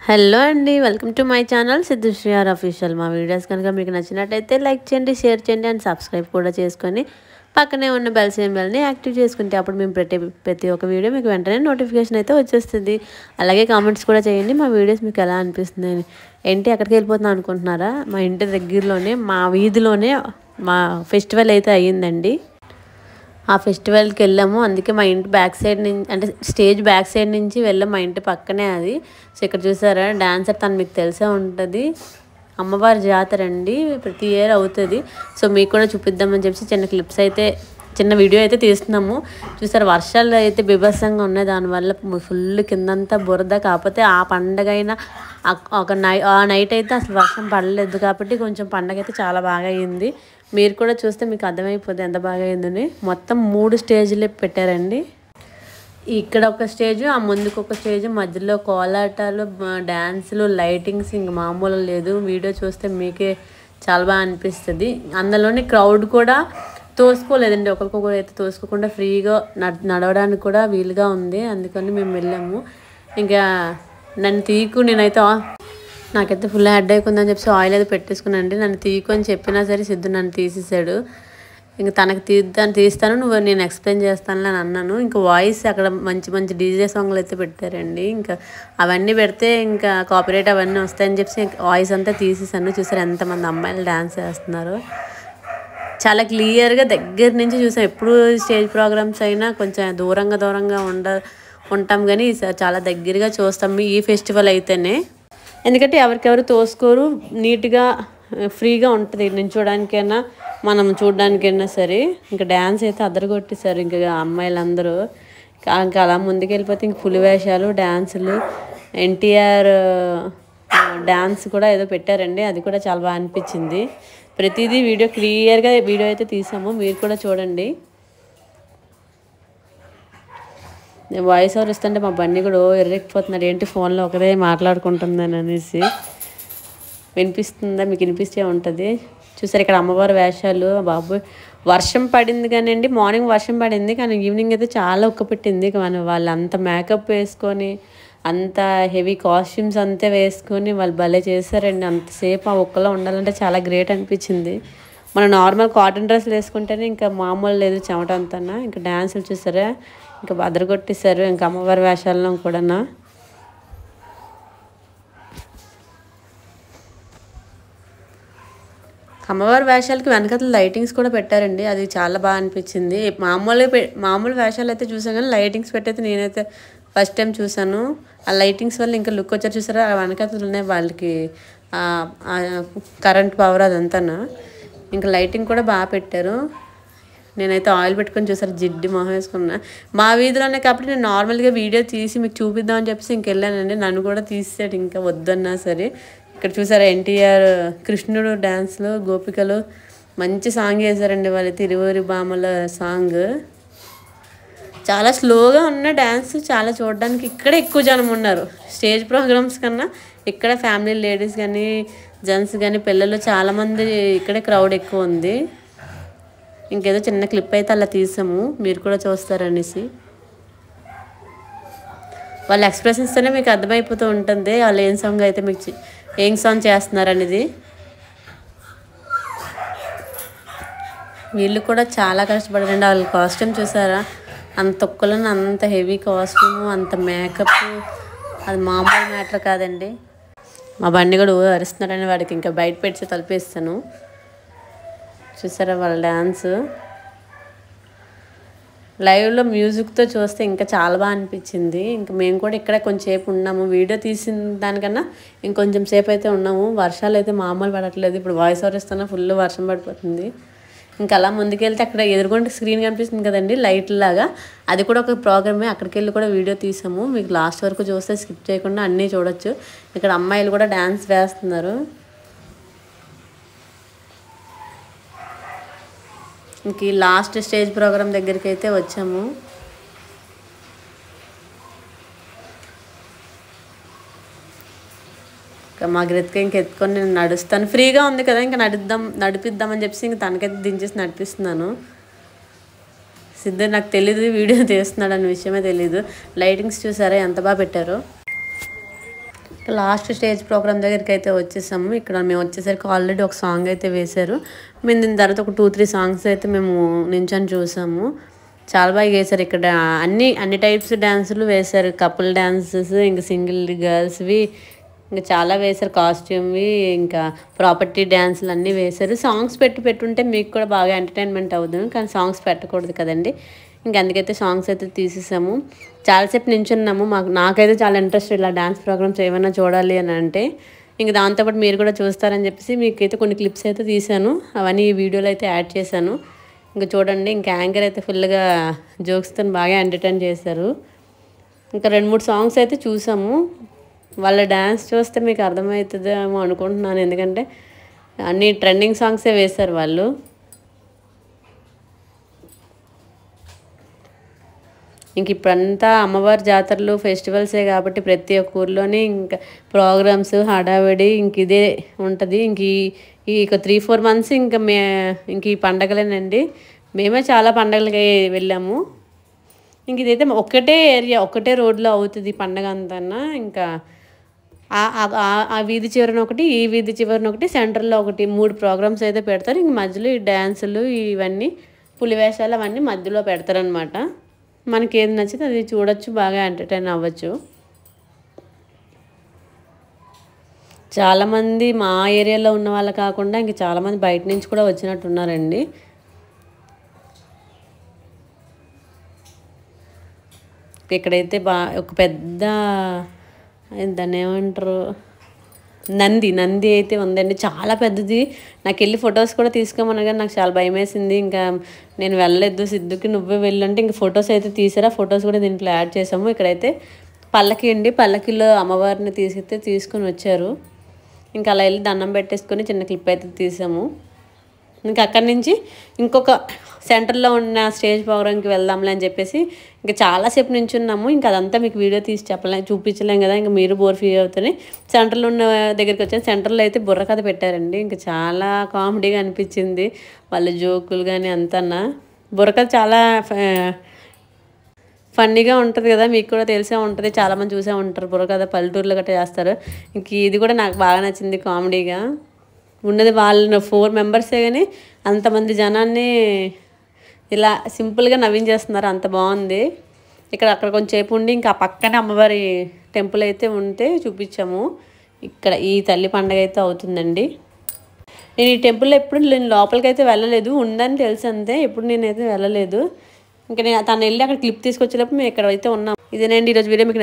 Hello అండి, welcome to my channel Siddhushri R official. మా videos కనుక మీకు నచ్చినట్టయితే లైక్ చేయండి, షేర్ చేయండి అండ్ సబ్స్క్రైబ్ కూడా చేసుకొని పక్కనే ఉన్న బెల్ సింబల్ని యాక్టివ్ చేసుకుంటే అప్పుడు మేము ప్రతి ఒక్క వీడియో మీకు వెంటనే నోటిఫికేషన్ అయితే వచ్చేస్తుంది. అలాగే కామెంట్స్ కూడా చేయండి మా వీడియోస్ మీకు ఎలా అనిపిస్తుంది. ఏంటి అక్కడికి వెళ్ళిపోతున్నాం అనుకుంటున్నారా? మా ఇంటి దగ్గరలోనే మా వీధిలోనే మా ఫెస్టివల్ అయితే అయ్యిందండి. ఆ ఫెస్టివల్కి వెళ్ళాము. అందుకే మా ఇంటి బ్యాక్ సైడ్ నుంచి, అంటే స్టేజ్ బ్యాక్ సైడ్ నుంచి వెళ్ళాము. మా ఇంటి పక్కనే అది. సో ఇక్కడ చూసారా, డాన్సర్ తను మీకు తెలిసే ఉంటుంది. అమ్మవారి జాతర అండి, ప్రతి ఇయర్ అవుతుంది. సో మీకు కూడా చూపిద్దామని చెప్పి చిన్న వీడియో అయితే తీస్తున్నాము. చూసారు, వర్షాలు అయితే బీభత్సంగా ఉన్నాయి. దానివల్ల ఫుల్ కిందంతా బురద. కాకపోతే ఆ పండగ అయినా ఆ నైట్ అయితే అసలు వర్షం పడలేదు కాబట్టి కొంచెం పండగ అయితే చాలా బాగా అయింది. మీరు కూడా చూస్తే మీకు అర్థమైపోతుంది ఎంత బాగా అయిందని. మొత్తం 3 స్టేజ్లు పెట్టారండి. ఇక్కడ ఒక స్టేజ్, ఆ ముందుకు ఒక స్టేజ్, మధ్యలో కోలాటాలు, డ్యాన్సులు, లైటింగ్స్ ఇంక మామూలు లేదు. వీడియో చూస్తే మీకే చాలా బాగా అనిపిస్తుంది. అందులోని క్రౌడ్ కూడా తోసుకోలేదండి, ఒకరికొకరు అయితే తోసుకోకుండా ఫ్రీగా నడవడానికి కూడా వీలుగా ఉంది. అందుకని మేము వెళ్ళాము. ఇంకా నేనైతే నాకైతే ఫుల్ హెడ్ అయిపోయిందని చెప్పి ఆయిల్ అయితే పెట్టేసుకున్నానండి. నన్ను తీయకు అని చెప్పినా సరే సిద్ధు నన్ను తీసేసాడు. ఇంకా తనకు తీస్తాను, నేను ఎక్స్ప్లెయిన్ చేస్తాను అని అన్నాను. ఇంకా వాయిస్ అక్కడ మంచి మంచి డీజే సాంగ్లు అయితే పెట్టారండి. ఇంకా అవన్నీ పెడితే ఇంకా కాపీరైట్ అవన్నీ వస్తాయని చెప్పి వాయిస్ అంతా తీసేసాను. చూసారు ఎంతమంది అమ్మాయిలు డ్యాన్స్ చేస్తున్నారు. చాలా క్లియర్గా దగ్గర నుంచి చూసాం. ఎప్పుడు స్టేజ్ ప్రోగ్రామ్స్ అయినా కొంచెం దూరంగా ఉంటాం, కానీ చాలా దగ్గరగా చూస్తాం ఈ ఫెస్టివల్ అయితేనే. ఎందుకంటే ఎవరికెవరు తోసుకోరు, నీట్గా ఫ్రీగా ఉంటుంది నించోడానికైనా మనం చూడడానికైనా సరే. ఇంకా డ్యాన్స్ అయితే అదరగొట్టేశారు ఇంకా అమ్మాయిలందరూ. ఇంకా అలా ముందుకు వెళ్ళిపోతే ఇంక పులి వేషాలు, డ్యాన్సులు, ఎన్టీఆర్ డ్యాన్స్ కూడా ఏదో పెట్టారండి. అది కూడా చాలా బాగా అనిపించింది. ప్రతిదీ క్లియర్గా వీడియో అయితే తీసాము, మీరు కూడా చూడండి. నేను వాయిస్ ఓవర్ ఇస్తుంటే మా బండి కూడా ఎర్రెక్కిపోతున్నాడు, ఏంటి ఫోన్లో ఒకదే మాట్లాడుకుంటుందని అనేసి. వినిపిస్తుందా? మీకు వినిపిస్తే ఉంటుంది. చూసారు ఇక్కడ అమ్మవారి వేషాలు. బాబు వర్షం పడింది కానివ్వండి, మార్నింగ్ వర్షం పడింది కానీ ఈవినింగ్ అయితే చాలా ఉక్కపెట్టింది. వాళ్ళు అంత మేకప్ వేసుకొని, అంత హెవీ కాస్ట్యూమ్స్ అంతా వేసుకొని వాళ్ళు భలే చేశారండి. అంతసేపు ఆ ఒక్కలో ఉండాలంటే చాలా గ్రేట్ అనిపించింది. మనం నార్మల్ కాటన్ డ్రెస్లు వేసుకుంటేనే ఇంకా మామూలు లేదు, చెమట అంతా. ఇంకా డ్యాన్సులు చూసారా, ఇంకా బదరగొట్టేశారు ఇంకా అమ్మవారి వేషాలను కూడా. అమ్మవారి వేషాలకి వెనకాల లైటింగ్స్ కూడా పెట్టారండి, అది చాలా బాగా అనిపించింది. మామూలు వేషాలు అయితే చూసాను కానీ లైటింగ్స్ పెట్టయితే నేనైతే ఫస్ట్ టైం చూసాను. ఆ లైటింగ్స్ వల్ల ఇంకా లుక్ వచ్చారు. చూసారా, ఆ వెనకాలనే వాళ్ళకి కరెంట్ పవర్ అదంతా. ఇంకా లైటింగ్ కూడా బాగా పెట్టారు. నేనైతే ఆయిల్ పెట్టుకొని చూసారు, జిడ్డు మొహం వేసుకున్నా. మా వీధిలోనే కాబట్టి నేను నార్మల్గా వీడియో తీసి మీకు చూపిద్దామని చెప్పేసి ఇంకెళ్ళానండి. నన్ను కూడా తీసాడు ఇంకా వద్దన్నా సరే. ఇక్కడ చూసారా ఎన్టీఆర్ కృష్ణుడు డ్యాన్స్లో గోపికలు మంచి సాంగ్ వేశారండి. వాళ్ళైతే ఇరువురి బామల సాంగ్ చాలా స్లోగా ఉన్న డ్యాన్స్, చాలా చూడడానికి ఇక్కడే ఎక్కువ జనం ఉన్నారు. స్టేజ్ ప్రోగ్రామ్స్ కన్నా ఇక్కడ ఫ్యామిలీ లేడీస్ కానీ జెంట్స్ కానీ పిల్లలు చాలామంది ఇక్కడే క్రౌడ్ ఎక్కువ ఉంది. ఇంకేదో చిన్న క్లిప్ అయితే అలా తీసాము, మీరు కూడా చూస్తారనేసి. వాళ్ళ ఎక్స్ప్రెషన్స్తోనే మీకు అర్థమైపోతూ ఉంటుంది వాళ్ళు ఏం సాంగ్ చేస్తున్నారు అనేది. వీళ్ళు కూడా చాలా కష్టపడారండి. వాళ్ళ కాస్ట్యూమ్ చూసారా, అంత తొక్కలను అంత హెవీ కాస్ట్యూము, అంత మేకప్, అది మామూలు మ్యాటర్ కాదండి. మా బండి కూడా అరుస్తున్నాడని వాడికి ఇంకా బయట పెట్టి తలిపేస్తాను. చూసారా వాళ్ళ డ్యాన్స్ లైవ్లో మ్యూజిక్తో చూస్తే ఇంకా చాలా బాగా అనిపించింది. ఇంకా మేము కూడా ఇక్కడ కొంచెంసేపు ఉన్నాము, వీడియో తీసిన దానికన్నా ఇంకొంచెం సేపు అయితే ఉన్నాము. వర్షాలు అయితే మామూలు పడట్లేదు. ఇప్పుడు వాయిస్ ఓవర్ ఇస్తున్నా ఫుల్ వర్షం పడిపోతుంది. ఇంకా అలా ముందుకెళ్తే అక్కడ ఎదురుకుంటే స్క్రీన్ కనిపిస్తుంది కదండి లైట్ లాగా, అది కూడా ఒక ప్రోగ్రామే. అక్కడికి వెళ్ళి కూడా వీడియో తీసాము, మీకు లాస్ట్ వరకు చూస్తే స్కిప్ చేయకుండా అన్నీ చూడొచ్చు. ఇక్కడ అమ్మాయిలు కూడా డ్యాన్స్ వేస్తున్నారు. ఇంక లాస్ట్ స్టేజ్ ప్రోగ్రామ్ దగ్గరికి అయితే వచ్చాము. ఇంకా మా గ్రెత్కి ఎత్తుకొని నేను నడుస్తాను, ఫ్రీగా ఉంది కదా ఇంకా నడిపిద్దామని చెప్పేసి ఇంక తనకైతే దించేసి నడిపిస్తున్నాను. సిద్ధు నాకు తెలీదు వీడియో తీస్తున్నాడు అనే విషయమే తెలీదు. లైటింగ్స్ చూసారా ఎంత బాగా పెట్టారో. లాస్ట్ స్టేజ్ ప్రోగ్రామ్ దగ్గరికి అయితే వచ్చేసాము. ఇక్కడ మేము వచ్చేసరికి ఆల్రెడీ ఒక సాంగ్ అయితే వేశారు. మేము దీని తర్వాత ఒక 2-3 సాంగ్స్ అయితే మేము నించొని చూసాము. చాలా బాగా వేశారు. ఇక్కడ అన్ని టైప్స్ డ్యాన్సులు వేశారు. కపుల్ డ్యాన్సెస్, ఇంకా సింగిల్ గర్ల్స్వి, ఇంకా చాలా వేశారు. కాస్ట్యూమ్వి, ఇంకా ప్రాపర్టీ డ్యాన్సులు అన్నీ వేశారు. సాంగ్స్ పెట్టుంటే మీకు కూడా బాగా ఎంటర్టైన్మెంట్ అవుతుంది, కానీ సాంగ్స్ పెట్టకూడదు కదండి. ఇంక అందుకైతే సాంగ్స్ అయితే తీసేసాము. చాలాసేపు నించున్నాము. నాకైతే చాలా ఇంట్రెస్ట్ ఇలా డ్యాన్స్ ప్రోగ్రామ్స్ ఏమైనా చూడాలి అని అంటే. ఇంక దాంతోపాటు మీరు కూడా చూస్తారని చెప్పేసి మీకైతే కొన్ని క్లిప్స్ అయితే తీసాను. అవన్నీ ఈ వీడియోలో అయితే యాడ్ చేశాను. ఇంకా చూడండి, ఇంకా యాంకర్ అయితే ఫుల్గా జోక్స్తో బాగా ఎంటర్టైన్ చేశారు. ఇంకా 2-3 సాంగ్స్ అయితే చూసాము. వాళ్ళ డ్యాన్స్ చూస్తే మీకు అర్థమవుతుందేమో అనుకుంటున్నాను, ఎందుకంటే అన్ని ట్రెండింగ్ సాంగ్సే వేశారు వాళ్ళు. ఇంక ఇప్పుడంతా అమ్మవారి జాతరలు, ఫెస్టివల్సే కాబట్టి ప్రతి ఒక్క ఊర్లోని ఇంకా ప్రోగ్రామ్స్, హడావిడి ఇంక ఇదే ఉంటుంది. ఈ 3-4 మంత్స్ ఇంక ఈ పండగలేనండి. మేమే చాలా పండగలకి వెళ్ళాము. ఇంక ఇదైతే ఒకటే ఏరియా, ఒకటే రోడ్లో అవుతుంది పండగ అంతా. ఇంకా ఆ వీధి చివరన ఒకటి, ఈ వీధి చివరన ఒకటి, సెంటర్లో ఒకటి, 3 ప్రోగ్రామ్స్ అయితే పెడతారు. ఇంక మధ్యలో ఈ డ్యాన్సులు, ఇవన్నీ పులివేషాలు అవన్నీ మధ్యలో పెడతారనమాట. మనకి ఏది నచ్చితే అది చూడొచ్చు, బాగా ఎంటర్టైన్ అవ్వచ్చు. చాలామంది మా ఏరియాలో ఉన్న వాళ్ళు కాకుండా ఇంక చాలామంది బయట నుంచి కూడా వచ్చినట్టున్నారండి. ఇక్కడైతే ఒక పెద్ద దాన్ని ఏమంటారు, నంది అయితే ఉందండి, చాలా పెద్దది. నాకు వెళ్ళి ఫొటోస్ కూడా తీసుకోమన్నా కానీ నాకు చాలా భయం వేసింది. ఇంకా నేను వెళ్ళలేదు. సిద్ధుకి నువ్వే వెళ్ళంటే ఇంక ఫొటోస్ అయితే తీసారా, ఫొటోస్ కూడా దీంట్లో యాడ్ చేసాము. ఇక్కడైతే పల్లకి అండి, పల్లకిలో అమ్మవారిని తీసుకొని వచ్చారు. ఇంకా అలా వెళ్ళి దండం పెట్టేసుకొని చిన్న క్లిప్ అయితే తీసాము. ఇంకా అక్కడి నుంచి ఇంకొక సెంటర్లో ఉన్న స్టేజ్ ప్రోగ్రామ్కి వెళ్దాంలే అని చెప్పేసి ఇంకా చాలాసేపు నించున్నాము. ఇంకా అదంతా మీకు వీడియో తీసి చూపించలేం కదా, ఇంకా మీరు బోర్ ఫీల్ అవుతుంది. సెంటర్లో ఉన్న దగ్గరికి వచ్చాను. సెంటర్లో అయితే బుర్రకథ పెట్టారండి. ఇంకా చాలా కామెడీగా అనిపించింది వాళ్ళ జోకులు కానీ అంతన్నా. బుర్రకథ చాలా ఫన్నీగా ఉంటుంది కదా, మీకు కూడా తెలిసే ఉంటుంది, చాలామంది చూసే ఉంటారు. బుర్రకథ పల్లెటూరులో గట్రా చేస్తారు. ఇంక ఇది కూడా నాకు బాగా నచ్చింది. కామెడీగా ఉన్నది వాళ్ళు 4 మెంబర్సే, కానీ అంతమంది జనాన్ని ఇలా సింపుల్గా నవ్వించేస్తున్నారు, అంత బాగుంది. అక్కడ కొంచెంసేపు ఉండి ఇంకా పక్కనే అమ్మవారి టెంపుల్ అయితే ఉంటే చూపించాము. ఇక్కడ ఈ తల్లి పండుగ అయితే అవుతుందండి. నేను ఈ టెంపుల్లో నేను లోపలికి అయితే వెళ్ళలేదు, ఉందని తెలుసు అంతే. ఎప్పుడు నేనైతే వెళ్ళలేదు. ఇంకా తను వెళ్ళి అక్కడ క్లిప్ తీసుకొచ్చేటప్పుడు మేము ఇక్కడ అయితే ఉన్నాం. ఇదేనండి ఈరోజు వీడియో. మీకు